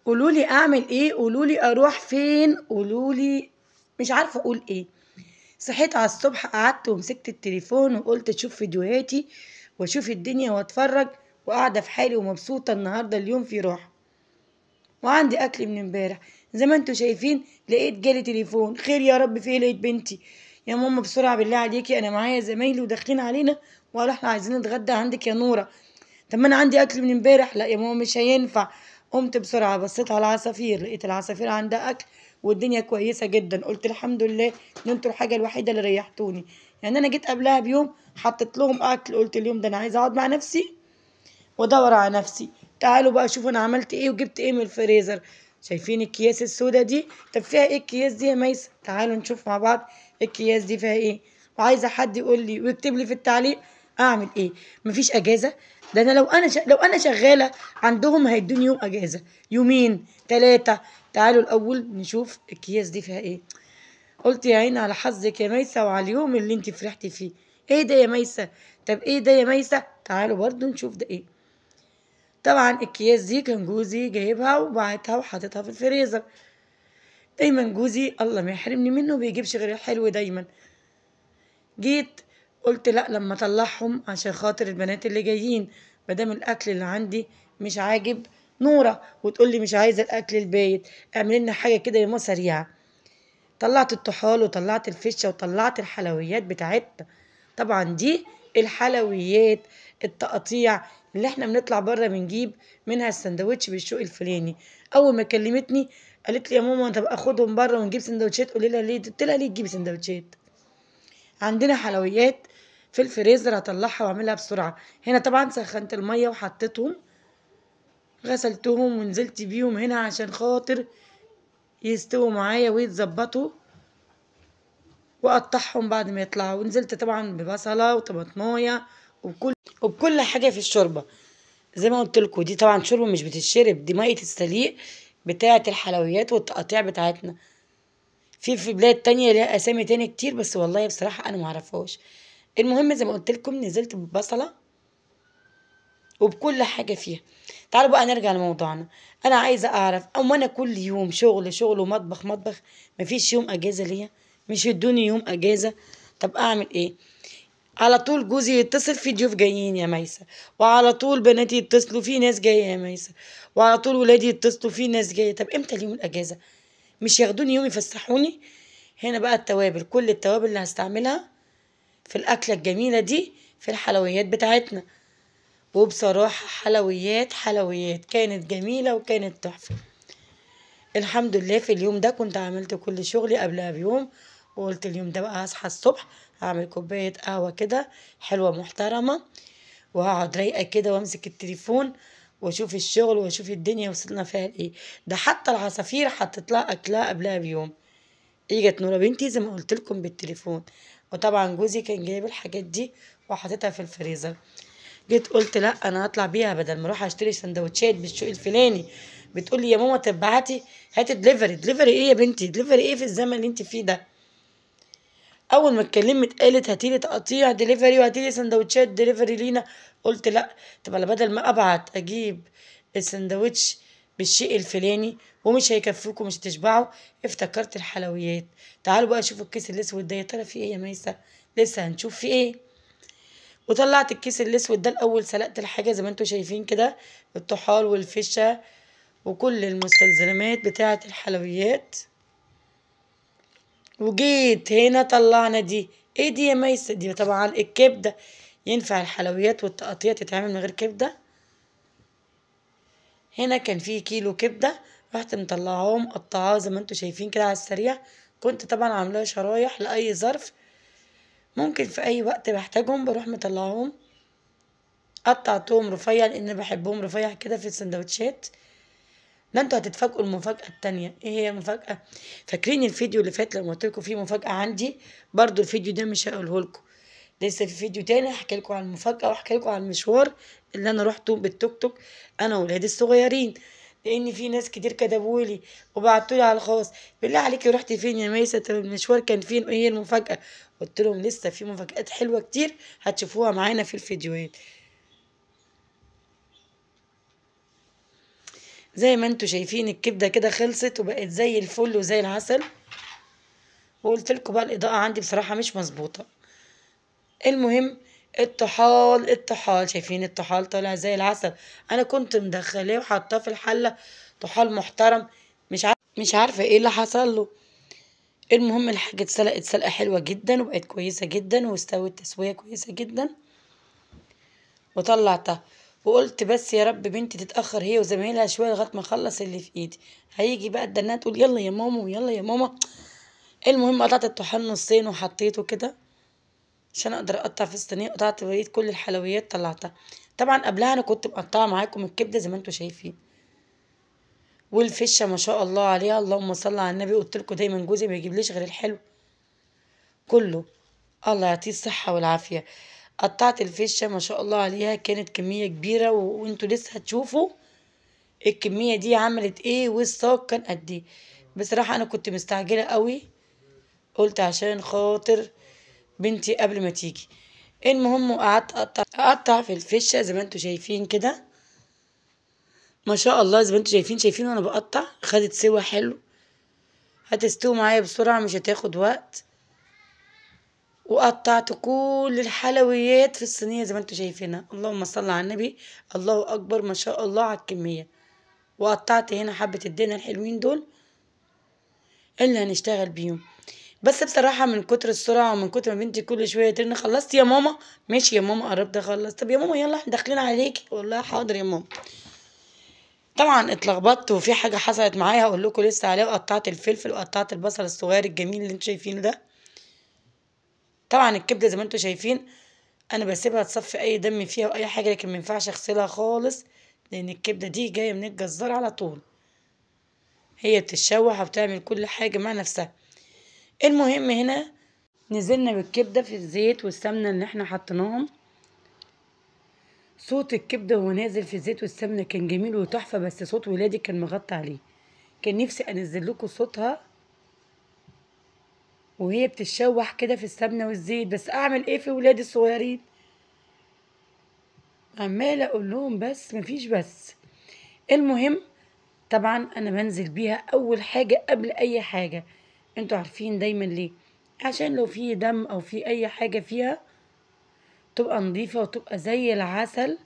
قولولي اعمل ايه، قولولي اروح فين، قولولي مش عارفه اقول ايه. صحيت على الصبح، قعدت ومسكت التليفون وقلت اشوف فيديوهاتي واشوف الدنيا واتفرج، وقاعده في حالي ومبسوطه. النهارده اليوم فيه راحه وعندي اكل من امبارح زي ما انتوا شايفين. لقيت جالي تليفون، خير يا رب، في إيه؟ لقيت بنتي: يا ماما بسرعه بالله عليكي، انا معايا زمايلي وداخلين علينا وقالوا احنا عايزين نتغدى عندك يا نوره. طب ما انا عندي اكل من امبارح. لا يا ماما مش هينفع. قمت بسرعه بصيت على العصافير، لقيت العصافير عندها اكل والدنيا كويسه جدا. قلت الحمد لله ان انتوا الحاجه الوحيده اللي ريحتوني. يعني انا جيت قبلها بيوم حطيت لهم اكل، قلت اليوم ده انا عايزه اقعد مع نفسي وادور على نفسي. تعالوا بقى شوفوا انا عملت ايه وجبت ايه من الفريزر. شايفين الكياس السودا دي؟ طب فيها ايه الكياس دي يا ميسة؟ تعالوا نشوف مع بعض الكياس دي فيها ايه، وعايزه حد يقول لي ويكتب لي في التعليق اعمل ايه. مفيش اجازه؟ ده انا لو انا شغاله عندهم هيدوني يوم اجازه، يومين، ثلاثه. تعالوا الاول نشوف الكياس دي فيها ايه. قلت يا عيني على حظك يا ميسة وعلى اليوم اللي انت فرحتي فيه. ايه ده يا ميسة؟ طب ايه ده يا ميسة؟ تعالوا برضو نشوف ده ايه. طبعا الأكياس دي كان جوزي جايبها وبعتها وحاططها في الفريزر. دايما جوزي الله ما يحرمني منه بيجيبش غير الحلو دايما. جيت قلت لا، لما اطلعهم عشان خاطر البنات اللي جايين، مادام الاكل اللي عندي مش عاجب نوره وتقول لي مش عايزه الاكل البايت، اعمل لنا حاجه كده يا ماما سريعه. طلعت الطحال وطلعت الفشه وطلعت الحلويات بتاعتنا. طبعا دي الحلويات التقطيع اللي احنا بنطلع بره بنجيب منها السندوتش بالشوق الفلاني. اول ما كلمتني قالت لي يا ماما طب اخدهم بره ونجيب سندوتشات. قولي لها ليه؟ قلت لها ليه تجيبي سندوتشات؟ عندنا حلويات في الفريزر هطلعها واعملها بسرعه. هنا طبعا سخنت الميه وحطيتهم، غسلتهم ونزلت بيهم هنا عشان خاطر يستووا معايا ويتظبطوا، واقطعهم بعد ما يطلعوا. ونزلت طبعا ببصله وطماطمايه وبكل حاجه في الشوربه. زي ما قلت لكم دي طبعا شوربه مش بتتشرب، دي ميه السليق بتاعه الحلويات والتقطيع بتاعتنا. في بلاد تانية ليها اسامي تاني كتير بس والله بصراحه انا معرفهاش. المهم زي ما قلت لكم نزلت ببصله وبكل حاجه فيها. تعالوا بقى نرجع لموضوعنا. انا عايزه اعرف، انا كل يوم شغل شغل ومطبخ مطبخ، مفيش يوم اجازه ليا؟ مش يدوني يوم اجازه؟ طب اعمل ايه؟ على طول جوزي يتصل في ضيوف جايين يا ميسة، وعلى طول بناتي يتصلوا في ناس جايه يا ميسة، وعلى طول ولادي يتصلوا في ناس جايه. طب امتى اليوم الاجازه؟ مش ياخدوني يوم يفسحوني؟ هنا بقى التوابل، كل التوابل اللي هستعملها في الاكله الجميله دي في الحلويات بتاعتنا. وبصراحه حلويات حلويات كانت جميله وكانت تحفه. الحمد لله في اليوم ده كنت عملت كل شغلي قبلها بيوم، وقلت اليوم ده بقى هصحى الصبح هعمل كوباية قهوة كده حلوة محترمة، وهقعد رايقة كده وامسك التليفون واشوف الشغل واشوف الدنيا وصلنا فيها لايه. ده حتى العصافير حطيت لها اكلها قبلها بيوم. اجت نورة بنتي زي ما قلت لكم بالتليفون، وطبعا جوزي كان جايب الحاجات دي وحاططها في الفريزر. جيت قلت لا انا هطلع بيها بدل ما اروح اشتري سندوتشات بالشوق الفلاني. بتقول لي يا ماما تبعتي هاتي دليفري. دليفري ايه يا بنتي؟ دليفري ايه في الزمن اللي انت فيه ده؟ اول ما اتكلمت قالت هاتي لي تقطيع دليفري وهاتي لي سندوتشات دليفري لينا. قلت لا، طب انا بدل ما ابعت اجيب السندوتش بالشيء الفلاني ومش هيكفوكوا مش تشبعوا، افتكرت الحلويات. تعالوا بقى شوفوا الكيس الاسود ده يا ترى فيه ايه يا ميسة. لسه هنشوف فيه ايه. وطلعت الكيس الاسود ده الاول، سلقت الحاجه زي ما انتم شايفين كده، الطحال والفشه وكل المستلزمات بتاعه الحلويات. وجيت هنا طلعنا دي ايه دي يا ميسة؟ دي طبعا الكبده. ينفع الحلويات والتقطيع تتعمل من غير كبده؟ هنا كان في كيلو كبده، رحت مطلعاهم قطعاه زي ما انتم شايفين كده على السريع. كنت طبعا عاملاها شرايح لاي ظرف ممكن في اي وقت بحتاجهم بروح مطلعاهم. قطعتهم رفيع لان بحبهم رفيع كده في السندوتشات. لا انتوا هتتفاجئوا المفاجأة التانية. ايه هي المفاجأة؟ فاكرين الفيديو اللي فات لما قلت لكم فيه مفاجأة عندي؟ برضو الفيديو ده مش هقوله لكم، لسه في فيديو تاني هحكي لكم عن المفاجأة واحكي لكم عن المشوار اللي انا روحته بالتوك توك انا وولادي الصغيرين. لان في ناس كتير كتبوا لي وبعتوا لي على الخاص: بالله عليكي رحتي فين يا ميسة؟ طب المشوار كان فين وايه هي المفاجأة؟ قلت لهم لسه في مفاجآت حلوة كتير هتشوفوها معانا في الفيديوهات. زي ما انتوا شايفين الكبده كده خلصت وبقت زي الفل وزي العسل. وقلت لكم بقى الاضاءه عندي بصراحه مش مظبوطه. المهم الطحال شايفين الطحال طالع زي العسل. انا كنت مدخلاه وحاطاه في الحله، طحال محترم. مش عارفه ايه اللي حصل له. المهم الحاجه اتسلقت سلقه حلوه جدا وبقت كويسه جدا واستوت تسويه كويسه جدا. وطلعتها وقلت بس يا رب بنتي تتاخر هي وزمايلها شويه لغايه ما اخلص اللي في ايدي. هيجي بقى الدنات تقول يلا يا ماما ويلا يا ماما. المهم قطعت الطحال نصين وحطيته كده عشان اقدر اقطع في الصينيه. قطعت بقيت كل الحلويات طلعتها. طبعا قبلها انا كنت مقطعه معاكم الكبده زي ما انتم شايفين. والفشه ما شاء الله عليها اللهم صل على النبي. قلت لكم دايما جوزي ما يجيبليش غير الحلو كله، الله يعطيه الصحه والعافيه. قطعت الفشه ما شاء الله عليها، كانت كميه كبيره وانتوا لسه هتشوفوا الكميه دي عملت ايه والصاج كان قد ايه. بصراحه انا كنت مستعجله قوي، قلت عشان خاطر بنتي قبل ما تيجي. المهم وقعدت اقطع في الفشه زي ما انتوا شايفين كده ما شاء الله. زي ما انتوا شايفين وانا بقطع خدت سوا حلو. هتستوي معايا بسرعه مش هتاخد وقت. وقطعت كل الحلويات في الصينيه زي ما انتوا شايفينها. اللهم صل على النبي، الله اكبر ما شاء الله على الكميه. وقطعت هنا حبه الدهنه الحلوين دول اللي هنشتغل بيهم. بس بصراحه من كتر السرعه ومن كتر ما بنتي كل شويه ترن خلصت يا ماما، ماشي يا ماما قربت اخلص، طب يا ماما يلا احنا داخلين عليكي، والله حاضر يا ماما. طبعا اتلخبطت وفي حاجه حصلت معايا هقول لكم لسه عليها. وقطعت الفلفل وقطعت البصل الصغير الجميل اللي انتوا شايفينه ده. طبعا الكبده زي ما انتوا شايفين انا بسيبها تصفي اي دم فيها واي حاجه، لكن ما ينفعش اغسلها خالص لان الكبده دي جايه من الجزار على طول. هي بتتشوح وبتعمل كل حاجه مع نفسها. المهم هنا نزلنا بالكبده في الزيت والسمنه اللي احنا حطيناهم. صوت الكبده وهو نازل في الزيت والسمنه كان جميل وتحفه، بس صوت ولادي كان مغطى عليه. كان نفسي انزل لكم صوتها وهي بتتشوح كده في السمنه والزيت، بس اعمل ايه في ولادي الصغيرين؟ عماله اقول لهم بس مفيش بس. المهم طبعا انا بنزل بيها اول حاجه قبل اي حاجه. انتوا عارفين دايما ليه؟ عشان لو في دم او في اي حاجه فيها تبقى نظيفه وتبقى زي العسل،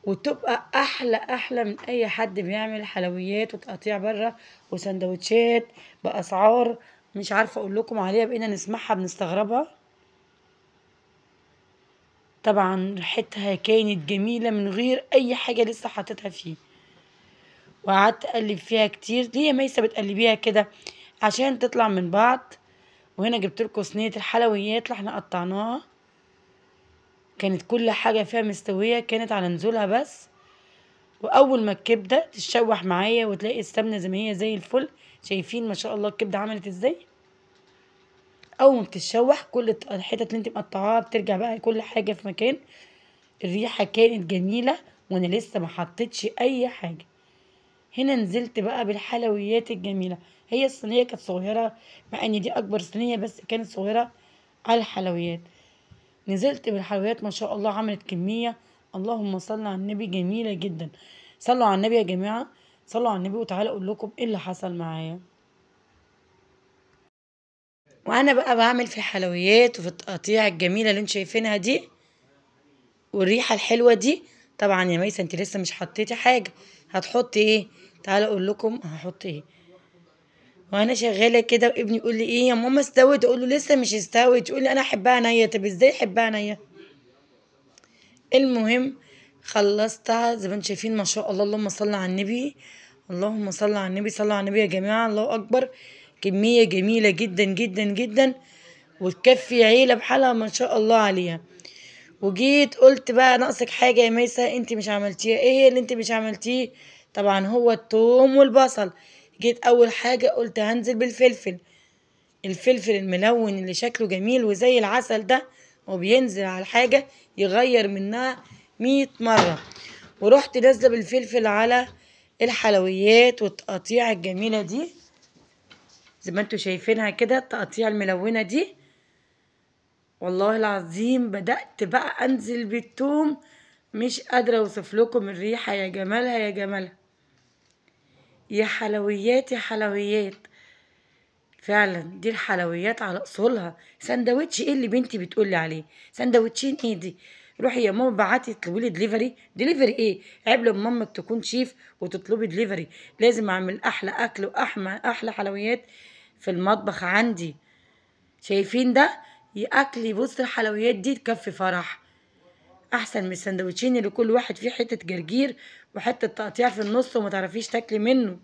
وتبقى احلى من اي حد بيعمل حلويات وتقطيع بره وسندوتشات باسعار مش عارفه اقول لكم عليها، بقينا نسمعها بنستغربها. طبعا ريحتها كانت جميله من غير اي حاجه لسه حطيتها فيه. وقعدت اقلب فيها كتير. ليه يا ميسه بتقلبيها كده؟ عشان تطلع من بعض. وهنا جبت لكم صينيه الحلويات اللي احنا قطعناها، كانت كل حاجه فيها مستويه، كانت على نزولها بس. واول ما الكبده تتشوح معايا وتلاقي السمنه زي ما هي زي الفل، شايفين ما شاء الله الكبده عملت ازاي. اول ما بتتشوح كل الحتت اللي انت مقطعاها بترجع بقى كل حاجه في مكان. الريحه كانت جميله وانا لسه ما حطيتش اي حاجه. هنا نزلت بقى بالحلويات الجميله. هي الصينيه كانت صغيره مع ان دي اكبر صينيه، بس كانت صغيره على الحلويات. نزلت بالحلويات ما شاء الله عملت كميه اللهم صل على النبي جميله جدا. صلوا على النبي يا جماعه، صلوا على النبي. وتعالى اقول لكم ايه اللي حصل معايا. وانا بقى بعمل في الحلويات وفي التقطيع الجميله اللي انتوا شايفينها دي والريحه الحلوه دي. طبعا يا ميسه انت لسه مش حطيتي حاجه، هتحطي ايه؟ تعالى اقول لكم هحط ايه. وانا شغاله كده وابني يقول لي ايه يا ماما استوت، اقول له لسه مش استوت، يقول لي انا احبها نيه. طب ازاي احبها نيه؟ المهم خلصتها زي ما انتم شايفين ما شاء الله اللهم صل على النبي. اللهم صل على النبي، صلوا على النبي يا جماعه، الله اكبر. كميه جميله جدا جدا جدا وتكفي عيله بحالها ما شاء الله عليها. وجيت قلت بقى ناقصك حاجه يا ميسه انت مش عملتيها. ايه هي اللي انت مش عملتيه؟ طبعا هو الثوم والبصل. جيت اول حاجه قلت هنزل بالفلفل. الفلفل الملون اللي شكله جميل وزي العسل ده وبينزل على الحاجة يغير منها 100 مرة. ورحت نازلة بالفلفل على الحلويات والتقطيع الجميلة دي زي ما انتوا شايفينها كده، التقطيع الملونة دي. والله العظيم بدأت بقى انزل بالثوم، مش قادرة اوصف لكم الريحة يا جمالها يا جمالها. يا حلويات يا حلويات، فعلا دي الحلويات على اصولها. سندوتش ايه اللي بنتي بتقولي عليه؟ سندوتشين ايه دي؟ روحي يا ماما بعتي اطلبي لي دليفري. دليفري ايه؟ عيب لما امك تكون شيف وتطلبي دليفري. لازم اعمل احلى اكل واحلى حلويات في المطبخ عندي. شايفين ده؟ اكلي بص الحلويات دي تكفي فرح، احسن من السندوتشين اللي كل واحد فيه حته جرجير وحته تقطيع في النص وما تعرفيش تاكلي منه.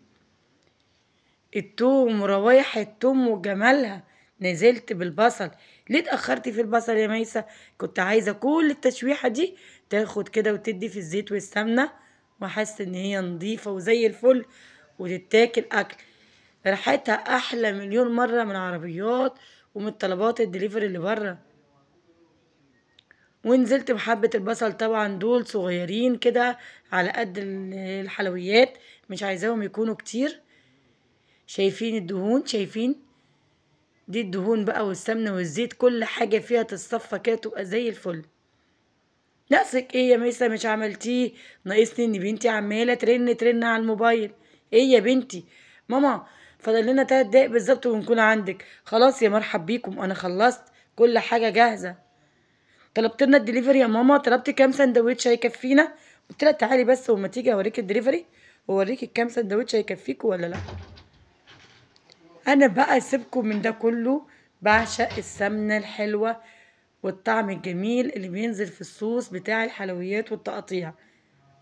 التوم وروايح التوم وجمالها. نزلت بالبصل. ليه اتأخرتي في البصل يا ميسة؟ كنت عايزة كل التشويحة دي تاخد كده وتدي في الزيت والسمنة، واحس ان هي نظيفة وزي الفل وتتاكل اكل. ريحتها احلى مليون مرة من العربيات ومن طلبات الدليفري اللي بره. ونزلت بحبة البصل طبعا دول صغيرين كده على قد الحلويات، مش عايزاهم يكونوا كتير. شايفين الدهون؟ شايفين دي الدهون بقى والسمنة والزيت، كل حاجة فيها تتصفى كده تبقى زي الفل. ناقصك ايه يا ميسة مش عملتيه؟ ناقصني ان بنتي عمالة ترن على الموبايل. ايه يا بنتي؟ ماما فاضل لنا 3 دقايق بالظبط ونكون عندك. خلاص يا مرحب بيكم، انا خلصت كل حاجة جاهزة. طلبت لنا الدليفري يا ماما. طلبت كام سندوتش هيكفينا؟ قلت لها تعالي بس وما تيجي اوريك الدليفري واوريك الكام سندوتش هيكفيكوا ولا لا. انا بقى سيبكم من ده كله. بعشق السمنه الحلوه والطعم الجميل اللي بينزل في الصوص بتاع الحلويات والتقطيع،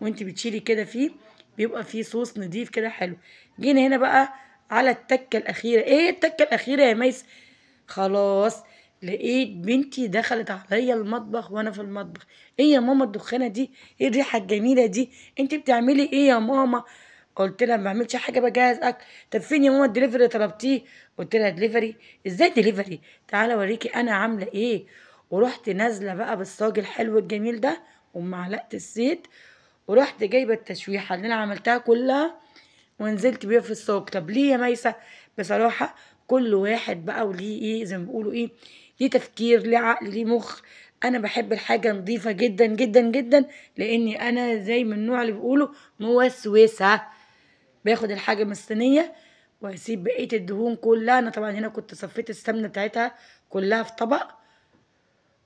وانت بتشيلي كده فيه بيبقى فيه صوص نضيف كده حلو. جينا هنا بقى على التكه الاخيره. ايه التكه الاخيره يا ميس؟ خلاص لقيت بنتي دخلت عليا المطبخ وانا في المطبخ. ايه يا ماما الدخانه دي؟ ايه الريحه الجميله دي؟ انت بتعملي ايه يا ماما؟ قلت لها ما بعملش حاجه، بجهز اكل. طب فين يا ماما الدليفري اللي طلبتيه؟ قلت لها دليفري ازاي دليفري؟ تعالى اوريكي انا عامله ايه. ورحت نازله بقى بالصاج الحلو الجميل ده ومعلقه الزيت، ورحت جايبه التشويحه اللي انا عملتها كلها ونزلت بيها في الصاج. طب ليه يا ميسة؟ بصراحة كل واحد بقى وليه ايه زي ما بيقولوا ايه، ليه تفكير، ليه عقل، ليه مخ. انا بحب الحاجة نظيفة جدا جدا جدا، لاني انا زي من النوع اللي بيقولوا موسوسة. باخد الحاجة من الصينية واسيب بقية الدهون كلها. انا طبعا هنا كنت صفيت السمنة بتاعتها كلها في طبق،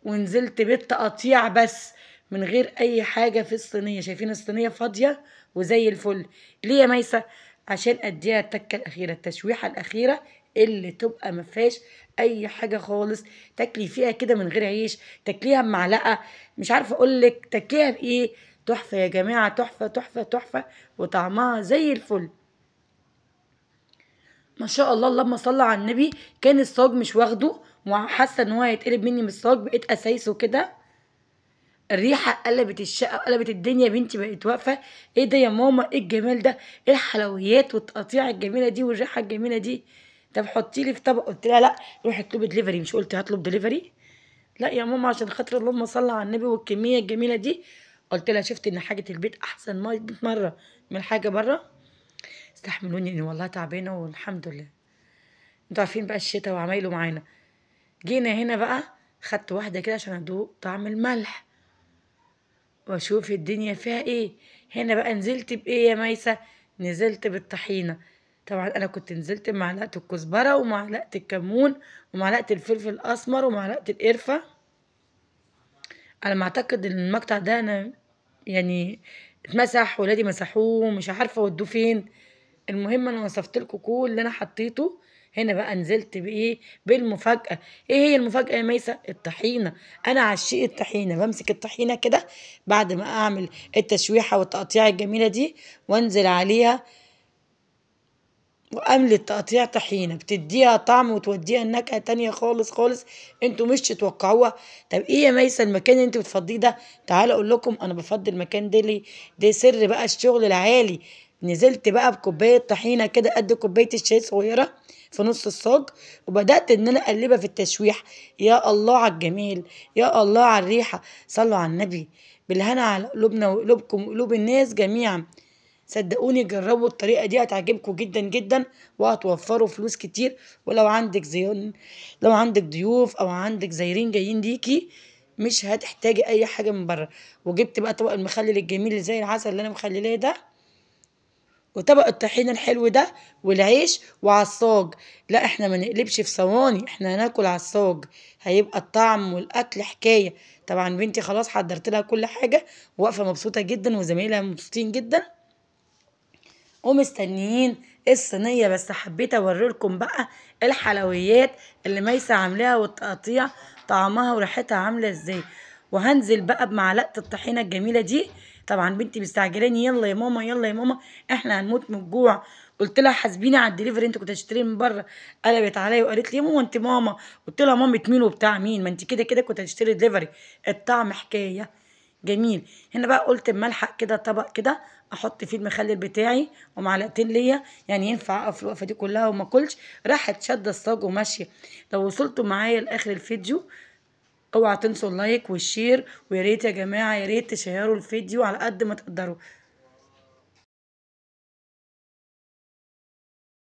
ونزلت بالتقطيع بس من غير اي حاجه في الصينيه. شايفين الصينيه فاضيه وزي الفل. ليه يا ميسه؟ عشان اديها التكه الاخيره، التشويحه الاخيره اللي تبقى ما فيهاش اي حاجه خالص. تاكلي فيها كده من غير عيش، تاكليها بمعلقه، مش عارفه اقول لك تاكليها بايه. تحفه يا جماعه، تحفه تحفه تحفه، وطعمها زي الفل. ما شاء الله اللهم صل على النبي. كان الصاج مش واخده وحاسه ان هو هيتقلب مني من الصاج، بقيت اسايسه كده. الريحه قلبت الشقه قلبت الدنيا. بنتي بقت واقفه ايه ده يا ماما؟ ايه الجمال ده؟ ايه الحلويات والتقطيع الجميله دي والريحه الجميله دي؟ طب حطي لي في طبق. قلت لها لا روحي اطلبي دليفري. مش قلت هطلب دليفري؟ لا يا ماما عشان خاطر اللهم صل على النبي والكميه الجميله دي. قلت لها شفت ان حاجه البيت احسن 100 مره من حاجه بره. استحملوني اني والله تعبانه والحمد لله. انتوا عارفين بقى الشتاء وعمايله معانا. جينا هنا بقى خدت واحده كده عشان ادوق طعم الملح واشوف الدنيا فيها ايه. هنا بقى نزلت بايه يا ميسة؟ نزلت بالطحينة. طبعا انا كنت نزلت بمعلقة الكزبرة ومعلقة الكمون ومعلقة الفلفل الاسمر ومعلقة القرفة. على ما اعتقد ان المقطع ده انا يعني اتمسح، ولادي مسحوه مش عارفة ودوه فين. المهم انا وصفت لكم كل اللي انا حطيته. هنا بقى نزلت بايه؟ بالمفاجاه. ايه هي المفاجاه يا ميسه؟ الطحينه. انا عشيق الطحينه. بمسك الطحينه كده بعد ما اعمل التشويحه والتقطيع الجميله دي وانزل عليها واملي التقطيع طحينه، بتديها طعم وتوديها نكهه تانية خالص خالص انتوا مش تتوقعوها. طب ايه يا ميسه المكان اللي انت بتفضيه ده؟ تعالى اقول لكم انا بفضي المكان ده ليه. ده سر بقى الشغل العالي. نزلت بقى بكوبايه طحينه كده قد كوبايه الشاي صغيره في نص الصاج، وبدات ان انا اقلبها في التشويح. يا الله على الجمال، يا الله على الريحه. صلوا على النبي. بالهنا على قلوبنا وقلوبكم وقلوب الناس جميعا. صدقوني جربوا الطريقة دي هتعجبكم جدا جدا وهتوفروا فلوس كتير. ولو عندك لو عندك ضيوف او عندك زايرين جايين ليكي مش هتحتاجي اي حاجة من بره. وجبت بقى طبق المخلل الجميل اللي زي العسل اللي انا مخللاه ده، وطبق الطحينة الحلو ده والعيش وعالصاج. لا احنا ما نقلبش في صواني، احنا هناكل عالصاج، هيبقى الطعم والاكل حكاية. طبعا بنتي خلاص حضرت لها كل حاجة، واقفة مبسوطة جدا وزمايلها مبسوطين جدا ومستنيين الصينية. بس حبيت اوريلكم بقى الحلويات اللي ميسة عاملاها والتقطيع طعمها وريحتها عاملة ازاي. وهنزل بقى بمعلقة الطحينة الجميلة دي. طبعا بنتي مستعجلاني، يلا يا ماما يلا يا ماما احنا هنموت من الجوع. قلت لها حاسبيني على الدليفري، انت كنت هتشتري من بره. قلبت عليا وقالت لي يا ماما انت ماما. قلت لها مامة مين وبتاع مين، ما انت كده كده كنت هتشتري دليفري. الطعم حكايه جميل. هنا بقى قلت اما الحق كده طبق كده احط فيه المخلل بتاعي ومعلقتين ليا، يعني ينفع اقف الوقفه دي كلها وما اكلش. راحت شاده الصاج وماشيه. لو وصلتوا معايا لاخر الفيديو اوعى تنسوا اللايك والشير، ويا ريت يا جماعه يا ريت تشيروا الفيديو على قد ما تقدروا.